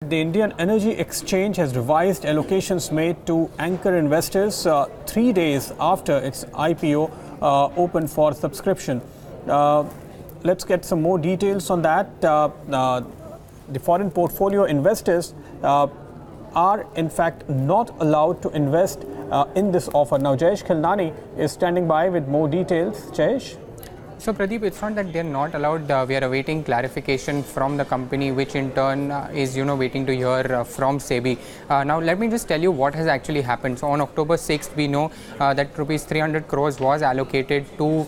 The Indian Energy Exchange has revised allocations made to anchor investors 3 days after its IPO opened for subscription. Let's get some more details on that. The foreign portfolio investors are in fact not allowed to invest in this offer. Now, Jayesh Khilnani is standing by with more details. Jayesh? So Pradeep, it's not that they're not allowed. We are awaiting clarification from the company, which in turn is waiting to hear from SEBI. Now let me just tell you what has actually happened. So on October 6th, we know that rupees 300 crores was allocated to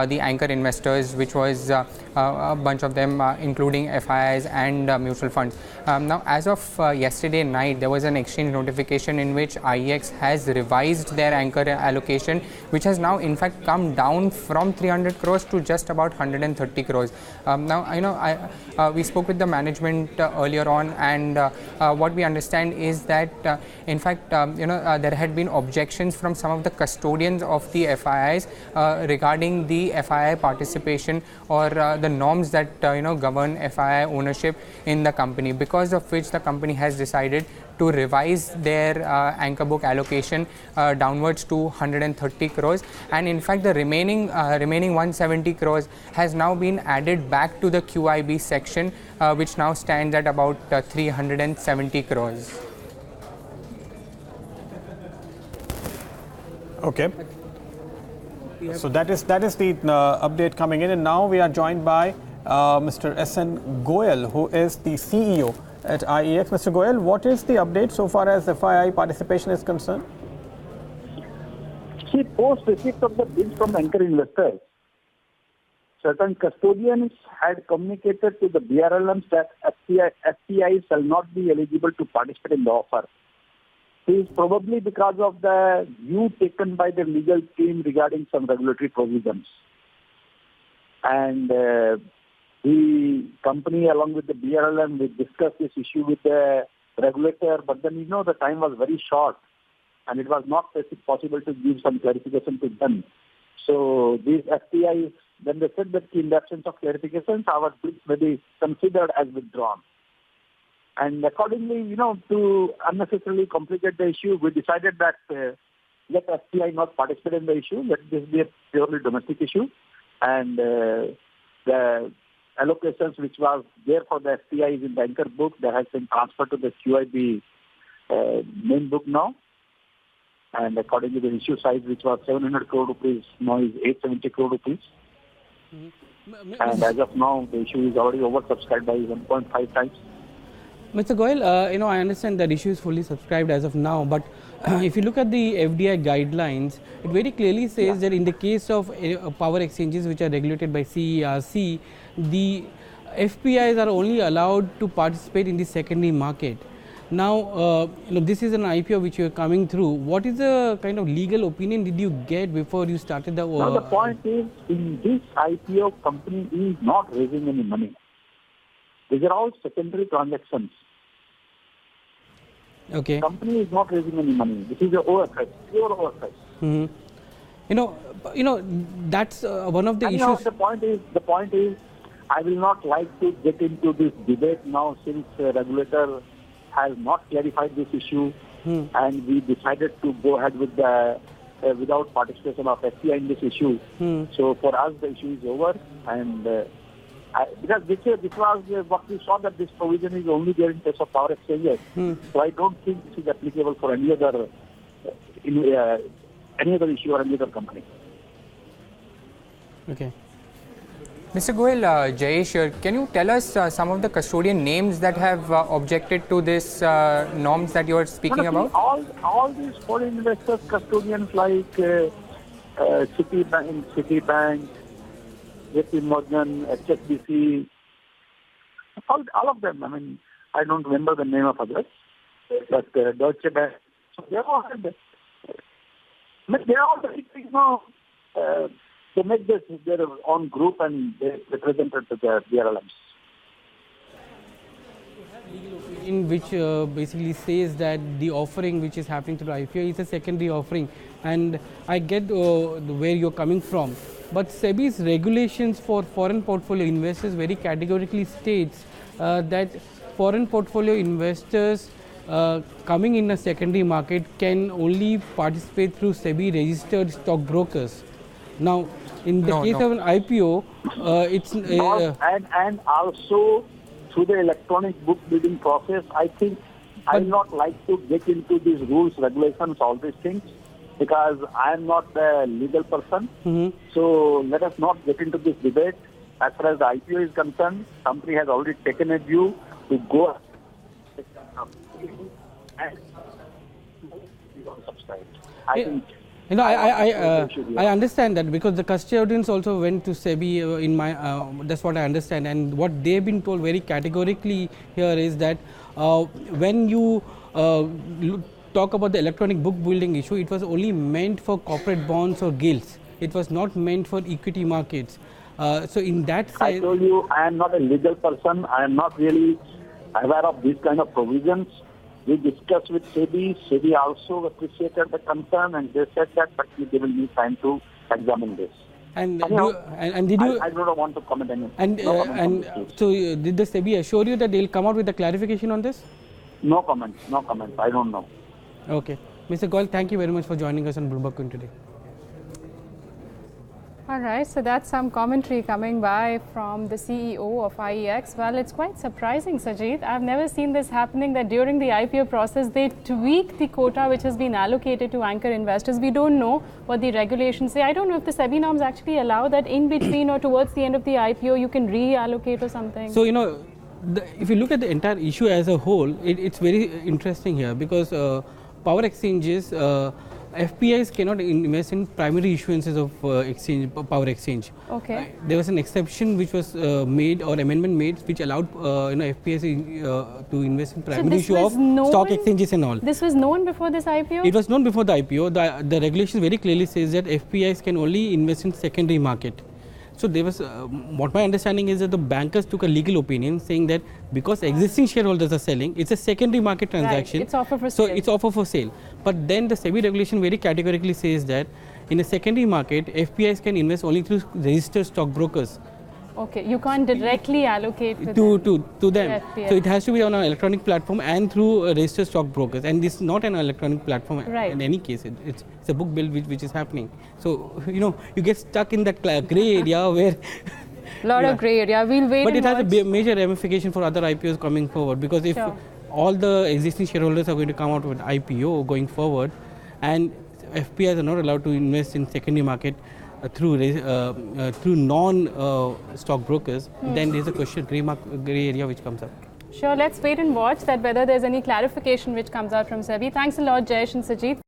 the anchor investors, which was a bunch of them, including FIIs and mutual funds. Now, as of yesterday night, there was an exchange notification in which IEX has revised their anchor allocation, which has now in fact come down from 300 crores to just about 130 crores. Now, we spoke with the management earlier on, and what we understand is that in fact, there had been objections from some of the custodians of the FIIs regarding the FII participation or the norms that govern FII ownership in the company, because of which the company has decided to revise their anchor book allocation downwards to 130 crores, and in fact the remaining 170 crores has now been added back to the QIB section, which now stands at about 370 crores. Okay. So that is the update coming in, and now we are joined by Mr. SN Goel, who is the CEO at IEX. Mr. Goel, what is the update so far as FII participation is concerned? See, post receipt of the bids from anchor investors, certain custodians had communicated to the BRLMs that FPI shall not be eligible to participate in the offer. This is probably because of the view taken by the legal team regarding some regulatory provisions. And the company, along with the BRLM, we discussed this issue with the regulator, but then the time was very short and it was not possible to give some clarification to them. So these FPIs, when they said that in the absence of clarifications, our bids may be considered as withdrawn. And accordingly, to unnecessarily complicate the issue, we decided that let FPI not participate in the issue, let this be a purely domestic issue. And the allocations which was there for the FPIs in the anchor book, that has been transferred to the QIB main book now. And accordingly, the issue size, which was 700 crore rupees, now is 870 crore rupees. And as of now, the issue is already oversubscribed by 1.5 times. Mr. Goel, I understand that issue is fully subscribed as of now, but if you look at the FDI guidelines, it very clearly says that in the case of power exchanges which are regulated by CERC, the FPIs are only allowed to participate in the secondary market. Now, this is an IPO which you are coming through. What is the kind of legal opinion did you get before you started the? Now the point is, in this IPO, company is not raising any money. These are all secondary transactions. Okay. Company is not raising any money. This is a OFS, pure OFS. That's one of the issues. issues. The point is, I will not like to get into this debate now, since regulator has not clarified this issue, and we decided to go ahead with the without participation of FPI in this issue. So for us, the issue is over, and because this was what we saw, that this provision is only there in case of power exchanges. So I don't think this is applicable for any other issue or any other company. Okay. Mr. Goel, Jayesh, can you tell us some of the custodian names that have objected to this norms that you are speaking about? All these foreign investors, custodians like Citibank, JP Morgan, HSBC, all of them. I mean, I don't remember the name of others, but Deutsche Bank. So they all they make this their own group and they represented to the BRLMs. In which basically says that the offering which is happening through IPO is a secondary offering, and I get where you're coming from, but SEBI's regulations for foreign portfolio investors very categorically states that foreign portfolio investors coming in a secondary market can only participate through SEBI registered stockbrokers. Now, in the case of an IPO, it's and also through the electronic book building process. I think I will not like to get into these rules, regulations, all these things, because I am not a legal person. So let us not get into this debate. As far as the IPO is concerned, company has already taken a view to go and subscribe. I think. I understand that, because the custodians also went to SEBI in my, that's what I understand, and what they've been told very categorically here is that when you talk about the electronic book building issue, it was only meant for corporate bonds or gilts. It was not meant for equity markets. So in that sense, I told you, I am not a legal person. I am not really aware of these kind of provisions. We discussed with SEBI. SEBI also appreciated the concern, and they said that, but they will need time to examine this. And anyhow, did you? I don't want to comment any. So did the SEBI assure you that they will come out with a clarification on this? No comment. No comment. I don't know. Okay, Mr. Goel, thank you very much for joining us on Bloomberg Quint today. All right, so that's some commentary coming by from the CEO of IEX. Well, it's quite surprising, Sajid. I've never seen this happening, that during the IPO process, they tweak the quota which has been allocated to anchor investors. We don't know what the regulations say. I don't know if the SEBI norms actually allow that in between or towards the end of the IPO, you can reallocate or something. So, if you look at the entire issue as a whole, it's very interesting here, because power exchanges, FPIs cannot invest in primary issuances of power exchange. Okay. There was an exception which was made, or amendment made, which allowed FPIs to invest in primary issue of stock exchanges and all. This was known before this IPO? It was known before the IPO. The regulation very clearly says that FPIs can only invest in secondary market. So there was, what my understanding is that the bankers took a legal opinion saying that because existing shareholders are selling, it's a secondary market transaction. Right. It's offer for sale. So it's offer for sale. But then the SEBI regulation very categorically says that in a secondary market, FPIs can invest only through registered stockbrokers. Okay, you can't directly allocate to them. FPI. So it has to be on an electronic platform and through registered stockbrokers. And this is not an electronic platform in any case. It's a book build which is happening. So you get stuck in that gray area where. Lot of gray area. We'll wait. But it has a major ramification for other IPOs coming forward, because if all the existing shareholders are going to come out with IPO going forward, and FPIs are not allowed to invest in secondary market through non-stockbrokers, then there's a question, gray area which comes up. Sure, let's wait and watch that whether there's any clarification which comes out from SEBI. Thanks a lot, Jayesh and Sajid.